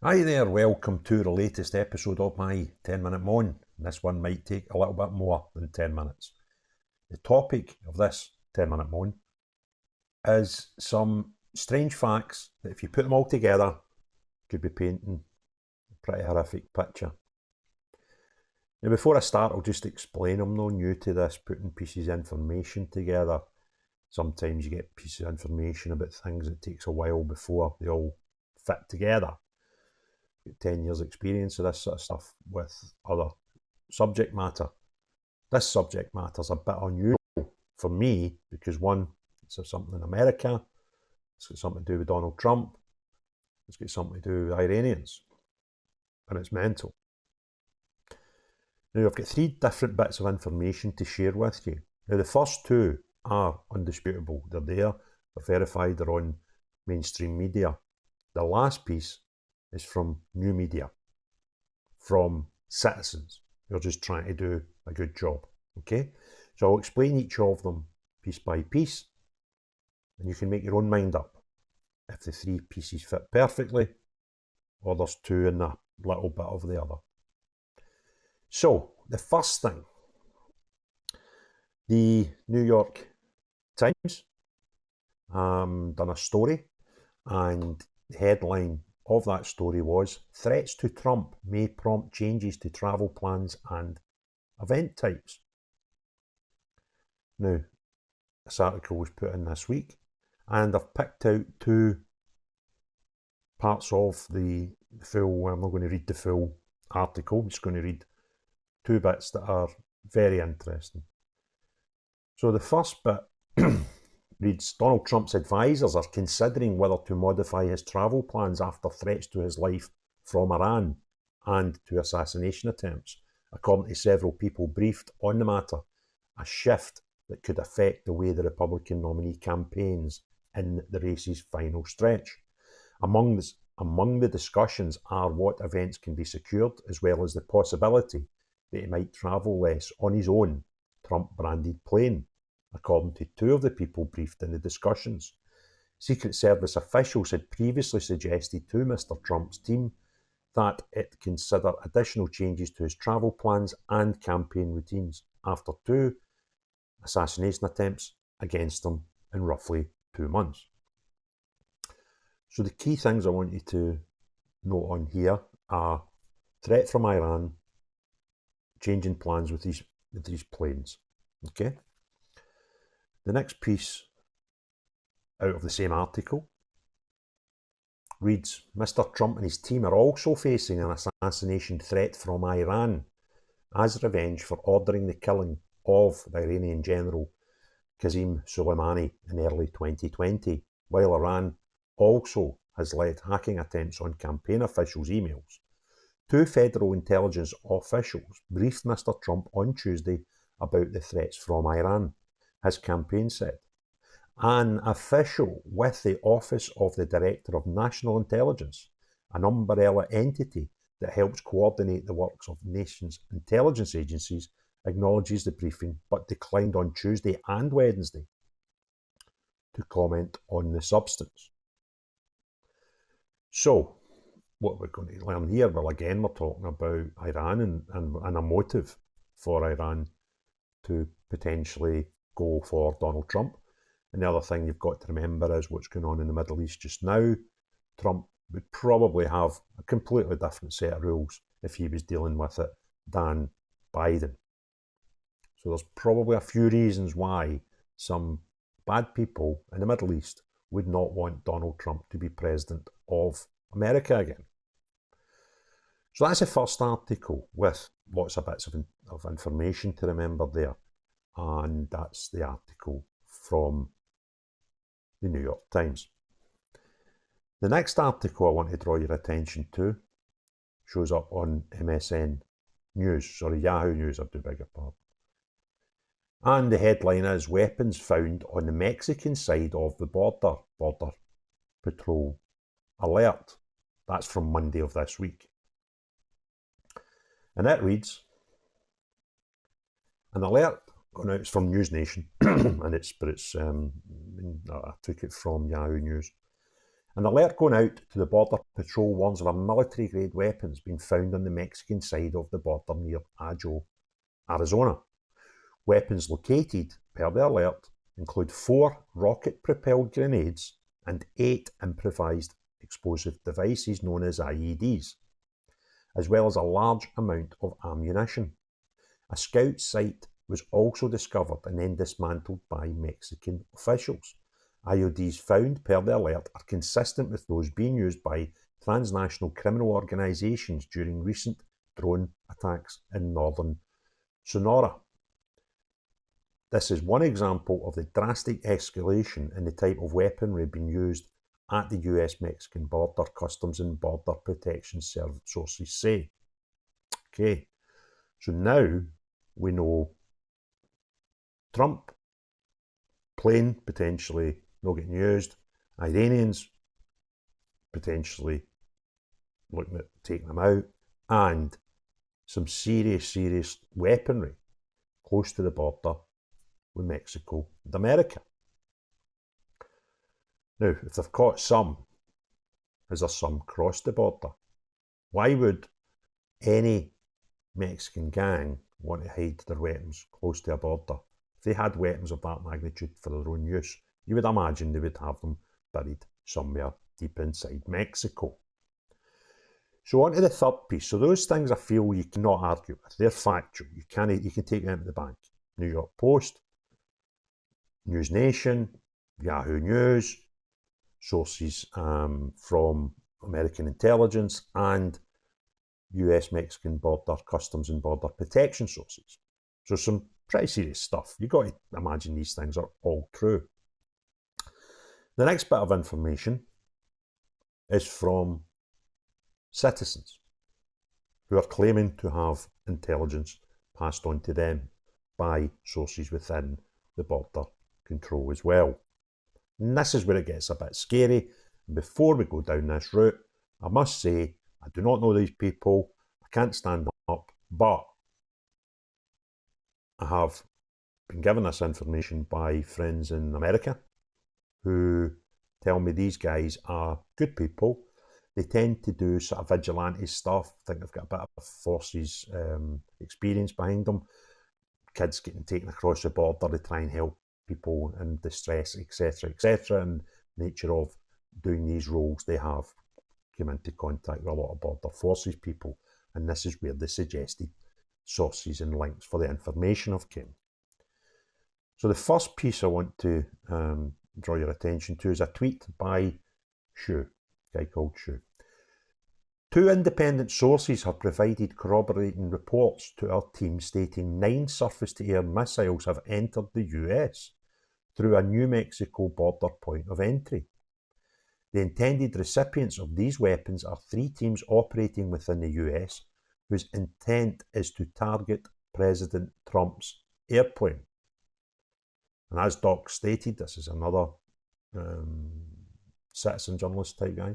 Hi there, welcome to the latest episode of my 10-minute moan. This one might take a little bit more than 10 minutes. The topic of this 10-minute moan is some strange facts that, if you put them all together, could be painting a pretty horrific picture. Now, before I start, I'll just explain I'm not new to this, putting pieces of information together. Sometimes you get pieces of information about things that takes a while before they all fit together. 10 years experience of this sort of stuff with other subject matter. This subject matter is a bit unusual for me because, one, it's something in America, it's got something to do with Donald Trump, it's got something to do with Iranians, and it's mental. Now, I've got three different bits of information to share with you. Now, the first two are undisputable. They're there, they're verified, they're on mainstream media. The last piece is from new media, from citizens who are just trying to do a good job. Okay? So I'll explain each of them piece by piece, and you can make your own mind up if the three pieces fit perfectly, or there's two in a little bit of the other. So, the first thing, the New York Times done a story, and the headline of that story was "Threats to Trump may prompt changes to travel plans and event types." Now, this article was put in this week, and I've picked out two parts of the full. I'm not going to read the full article, I'm just going to read two bits that are very interesting. So the first bit reads, Donald Trump's advisors are considering whether to modify his travel plans after threats to his life from Iran and to assassination attempts, according to several people briefed on the matter, a shift that could affect the way the Republican nominee campaigns in the race's final stretch. Among the discussions are what events can be secured, as well as the possibility that he might travel less on his own Trump-branded plane, according to two of the people briefed in the discussions. Secret Service officials had previously suggested to Mr. Trump's team that it consider additional changes to his travel plans and campaign routines after two assassination attempts against him in roughly 2 months. So the key things I want you to note on here are threat from Iran, changing plans with these planes. Okay. The next piece out of the same article reads, Mr. Trump and his team are also facing an assassination threat from Iran as revenge for ordering the killing of the Iranian general Qasem Soleimani in early 2020, while Iran also has led hacking attempts on campaign officials' emails. Two federal intelligence officials briefed Mr. Trump on Tuesday about the threats from Iran, his campaign said. An official with the Office of the Director of National Intelligence, an umbrella entity that helps coordinate the works of nations' intelligence agencies, acknowledges the briefing but declined on Tuesday and Wednesday to comment on the substance. So, what we're going to learn here, well, again, we're talking about Iran and a motive for Iran to potentially go for Donald Trump. And the other thing you've got to remember is what's going on in the Middle East just now. Trump would probably have a completely different set of rules if he was dealing with it than Biden. So there's probably a few reasons why some bad people in the Middle East would not want Donald Trump to be president of America again. So that's the first article with lots of bits of information to remember there. And that's the article from the New York Times. The next article I want to draw your attention to shows up on MSN News, Yahoo News, I do beg your pardon. And the headline is Weapons Found on the Mexican Side of the Border Patrol Alert. That's from Monday of this week. And it reads, an alert going out, it's from News Nation, and I took it from Yahoo News. An alert going out to the Border Patrol warns of a military-grade weapons being found on the Mexican side of the border near Ajo, Arizona. Weapons located, per the alert, include 4 rocket-propelled grenades and 8 improvised explosive devices known as IEDs, as well as a large amount of ammunition. A scout site was also discovered and then dismantled by Mexican officials. IEDs found, per the alert, are consistent with those being used by transnational criminal organisations during recent drone attacks in northern Sonora. This is one example of the drastic escalation in the type of weaponry being used at the US-Mexican border, Customs and Border Protection sources say. Okay, so now we know Trump, plane potentially not getting used, Iranians potentially looking at taking them out, and some serious weaponry close to the border with Mexico and America. Now, if they've caught some, is there some crossed the border? Why would any Mexican gang want to hide their weapons close to a border? If they had weapons of that magnitude for their own use, you would imagine they would have them buried somewhere deep inside Mexico. So on to the third piece. So those things I feel you cannot argue with. They're factual. You can take them to the bank. New York Post, News Nation, Yahoo News, sources from American intelligence and US-Mexican border customs and border protection sources. So some pretty serious stuff. You've got to imagine these things are all true. The next bit of information is from citizens who are claiming to have intelligence passed on to them by sources within the border control as well. And this is where it gets a bit scary. And before we go down this route, I must say, I do not know these people, I can't stand them up, but I have been given this information by friends in America who tell me these guys are good people. They tend to do sort of vigilante stuff. I think they've got a bit of forces experience behind them. Kids getting taken across the border to try and help people in distress, etc., and the nature of doing these roles, they have come into contact with a lot of border forces people, and this is where the suggested sources and links for the information have come. So the first piece I want to draw your attention to is a tweet by Shu, a guy called Shu. 2 independent sources have provided corroborating reports to our team stating 9 surface-to-air missiles have entered the US through a New Mexico border point of entry. The intended recipients of these weapons are 3 teams operating within the US whose intent is to target President Trump's airplane. And as Doc stated, this is another citizen journalist type guy,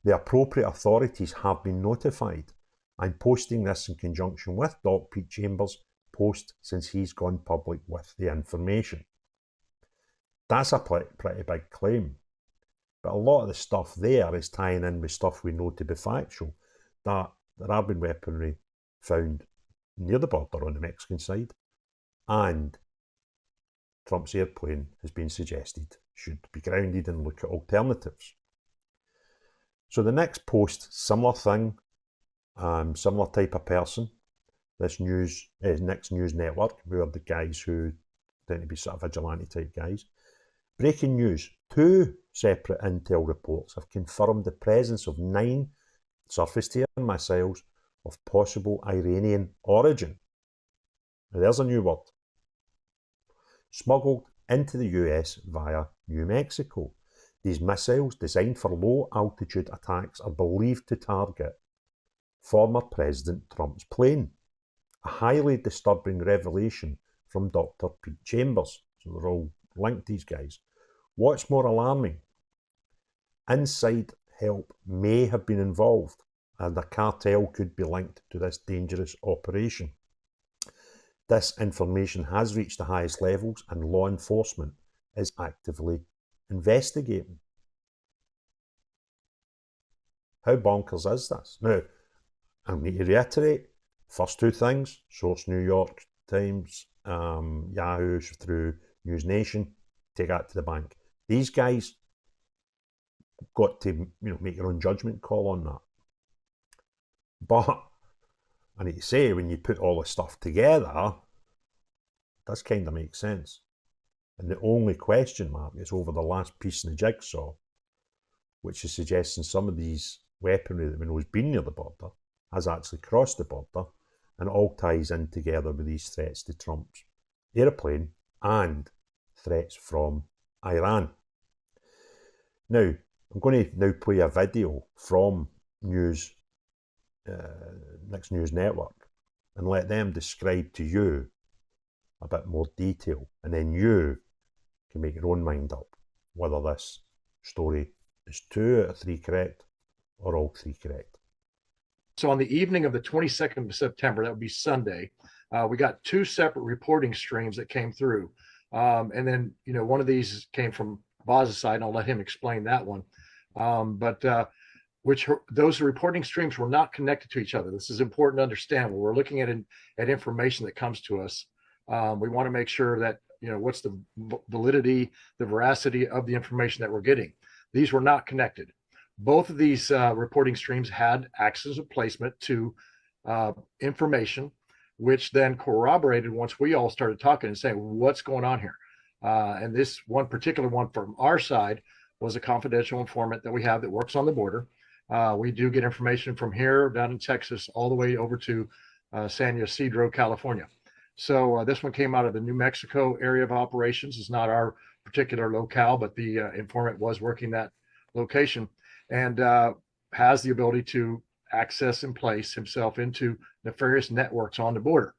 the appropriate authorities have been notified. I'm posting this in conjunction with Doc Pete Chambers' post since he's gone public with the information. That's a pretty big claim. But a lot of the stuff there is tying in with stuff we know to be factual, that there have been weaponry found near the border on the Mexican side, and Trump's airplane has been suggested should be grounded and look at alternatives. So the next post, similar thing, similar type of person. This Next News Network, who are the guys who tend to be sort of vigilante type guys. Breaking news, 2 separate intel reports have confirmed the presence of 9 surface-to-air missiles of possible Iranian origin. Now there's a new word. Smuggled into the US via New Mexico. These missiles, designed for low-altitude attacks, are believed to target former President Trump's plane. A highly disturbing revelation from Dr. Pete Chambers. So they're all linked, these guys. What's more alarming? Inside help may have been involved, and a cartel could be linked to this dangerous operation. This information has reached the highest levels, and law enforcement is actively investigating. How bonkers is this? Now, I need to reiterate, first two things, source New York Times, Yahoo through News Nation, take that to the bank. These guys got to make your own judgment call on that. But I need to say, when you put all this stuff together, this kind of makes sense. And the only question mark is over the last piece in the jigsaw, which is suggesting some of these weaponry that we know has been near the border has actually crossed the border, and it all ties in together with these threats to Trump's airplane and threats from Iran. Now, I'm going to now play a video from Next News Network and let them describe to you a bit more detail, and then you can make your own mind up whether this story is 2 out of 3 correct or all 3 correct. So on the evening of the 22nd of September, that would be Sunday, we got 2 separate reporting streams that came through. And then, one of these came from Boz's side, and I'll let him explain that one. Those reporting streams were not connected to each other. This is important to understand. When we're looking at information that comes to us, we want to make sure that, what's the validity, the veracity of the information that we're getting. These were not connected. Both of these reporting streams had access of placement to information, which then corroborated once we all started talking and saying, what's going on here? And this one particular one from our side was a confidential informant that we have that works on the border. We do get information from here down in Texas all the way over to San Ysidro, California. So this one came out of the New Mexico area of operations. It's not our particular locale, but the informant was working that location, and has the ability to access and place himself into nefarious networks on the border.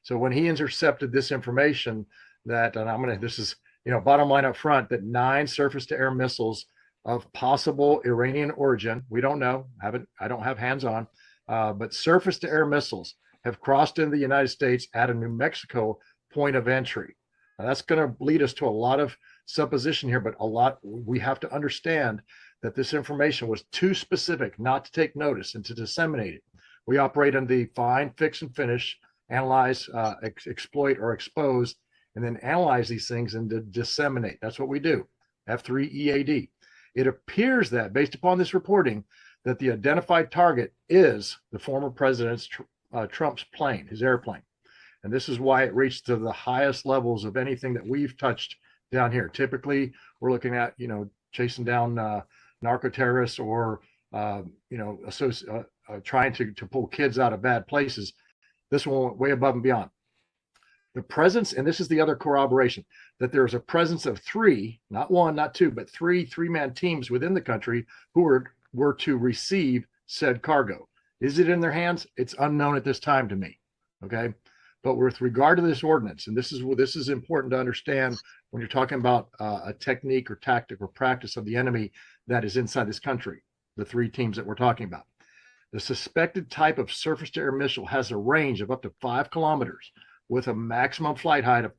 So when he intercepted this information that, and this is, bottom line up front, that 9 surface-to-air missiles of possible Iranian origin, we don't know, I don't have hands-on, but surface-to-air missiles have crossed into the United States at a New Mexico point of entry. Now that's going to lead us to a lot of supposition here, but we have to understand that this information was too specific not to take notice and to disseminate it. We operate on the find, fix, and finish, analyze, exploit, or expose, and then analyze these things and to disseminate. That's what we do, F3EAD. It appears that, based upon this reporting, that the identified target is the former president Trump's plane, his airplane. And this is why it reached to the highest levels of anything that we've touched down here. Typically, we're looking at, chasing down narco terrorists or, trying to pull kids out of bad places. This one went way above and beyond. The presence, and this is the other corroboration, that there's a presence of 3, not 1, not 2, but 3 3-man teams within the country who were to receive said cargo. Is it in their hands? It's unknown at this time to me. Okay. But with regard to this ordinance, and this is important to understand when you're talking about a technique or tactic or practice of the enemy that is inside this country, the 3 teams that we're talking about. The suspected type of surface-to-air missile has a range of up to 5 kilometers with a maximum flight height of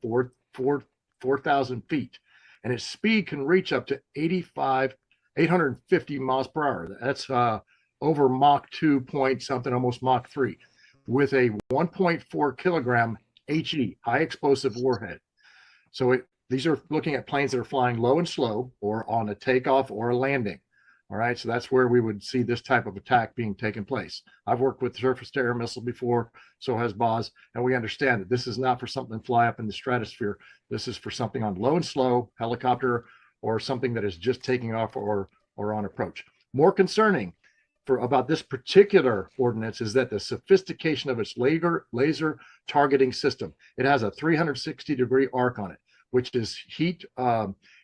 4,000 feet, and its speed can reach up to 850 miles per hour. That's over Mach 2 point something, almost Mach 3, with a 1.4 kilogram HE, high explosive warhead. So these are looking at planes that are flying low and slow or on a takeoff or a landing. All right, so that's where we would see this type of attack being taken place. I've worked with surface-to-air missile before, so has Boz, and we understand that this is not for something to fly up in the stratosphere. This is for something on low and slow, helicopter, or something that is just taking off or on approach. More concerning about this particular ordinance is that the sophistication of its laser targeting system. It has a 360-degree arc on it, which is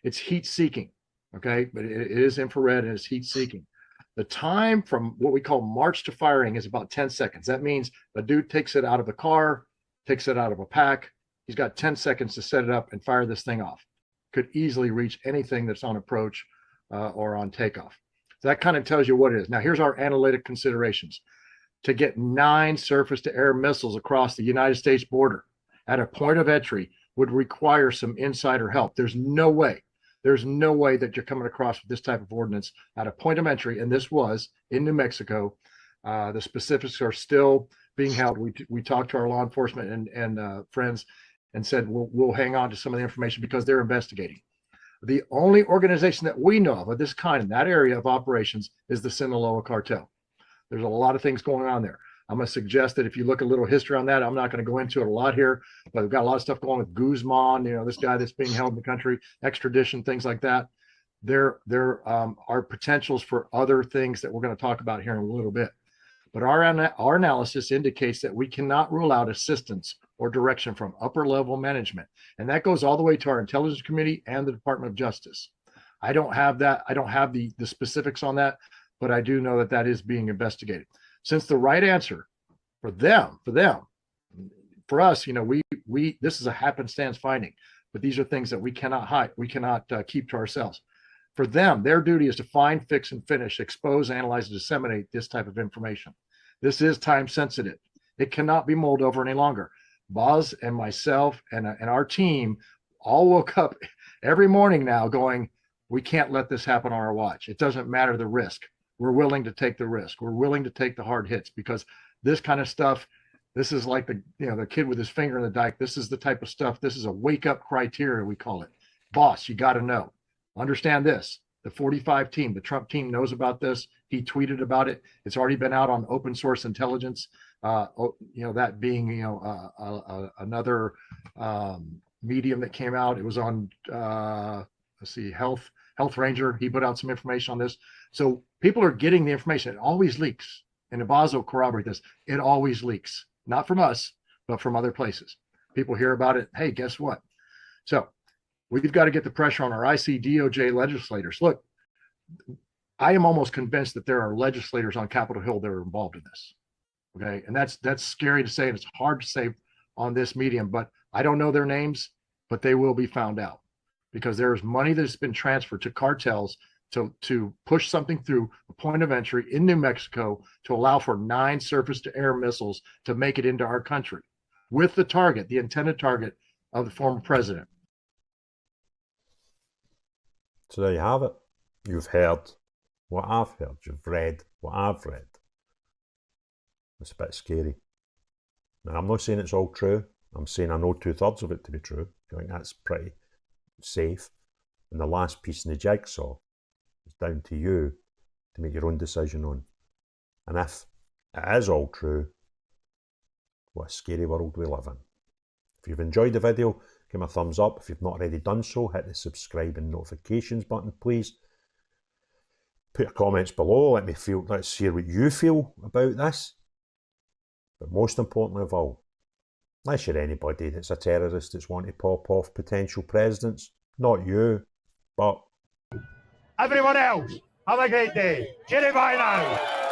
it's heat seeking. Okay, but it is infrared and it's heat seeking. The time from what we call march to firing is about 10 seconds. That means a dude takes it out of a car, takes it out of a pack. He's got 10 seconds to set it up and fire this thing off. Could easily reach anything that's on approach or on takeoff. So that kind of tells you what it is. Now, here's our analytic considerations. To get 9 surface-to-air missiles across the United States border at a point of entry would require some insider help. There's no way There's no way that you're coming across with this type of ordinance at a point of entry, and this was in New Mexico. The specifics are still being held. We talked to our law enforcement and friends and said we'll hang on to some of the information because they're investigating. The only organization that we know of this kind in that area of operations is the Sinaloa cartel. There's a lot of things going on there. I'm going to suggest that if you look a little history on that, I'm not going to go into it a lot here, but we've got a lot of stuff going with Guzman, this guy that's being held in the country, extradition, things like that. There are potentials for other things that we're going to talk about here in a little bit. But our analysis indicates that we cannot rule out assistance or direction from upper level management. And that goes all the way to our intelligence committee and the Department of Justice. I don't have that. I don't have the specifics on that, but I do know that that is being investigated. Since the right answer for them, for us, we this is a happenstance finding, but these are things that we cannot hide. We cannot keep to ourselves. For them, their duty is to find, fix, and finish, expose, analyze, and disseminate this type of information. This is time sensitive. It cannot be mulled over any longer. Boz and myself and our team all woke up every morning now going, we can't let this happen on our watch. It doesn't matter the risk. We're willing to take the risk. We're willing to take the hard hits because this kind of stuff, this is like the kid with his finger in the dike. This is the type of stuff. This is a wake up criteria, we call it. Boss, you got to know. Understand this. The 45 team, the Trump team knows about this. He tweeted about it. It's already been out on open source intelligence. That being, another medium that came out. It was on, Health Ranger. He put out some information on this. So people are getting the information. It always leaks. And Boz will corroborate this. It always leaks. Not from us, but from other places. People hear about it. Hey, guess what? So we've got to get the pressure on our ICDOJ legislators. Look, I am almost convinced that there are legislators on Capitol Hill that are involved in this. Okay. And that's scary to say. And it's hard to say on this medium, but I don't know their names, but they will be found out because there's money that's been transferred to cartels to push something through a point of entry in New Mexico to allow for 9 surface-to-air missiles to make it into our country with the intended target of the former president. So there you have it. You've heard what I've heard. You've read what I've read. It's a bit scary. Now, I'm not saying it's all true. I'm saying I know 2/3 of it to be true. I think that's pretty safe. And the last piece in the jigsaw is down to you to make your own decision on. And if it is all true, what a scary world we live in. If you've enjoyed the video, give me a thumbs up. If you've not already done so, hit the subscribe and notifications button, please. Put your comments below. Let's hear what you feel about this. But most importantly of all, unless you're anybody that's a terrorist that's wanting to pop off potential presidents, not you, but everyone else, have a great day. Cheerio, bye now.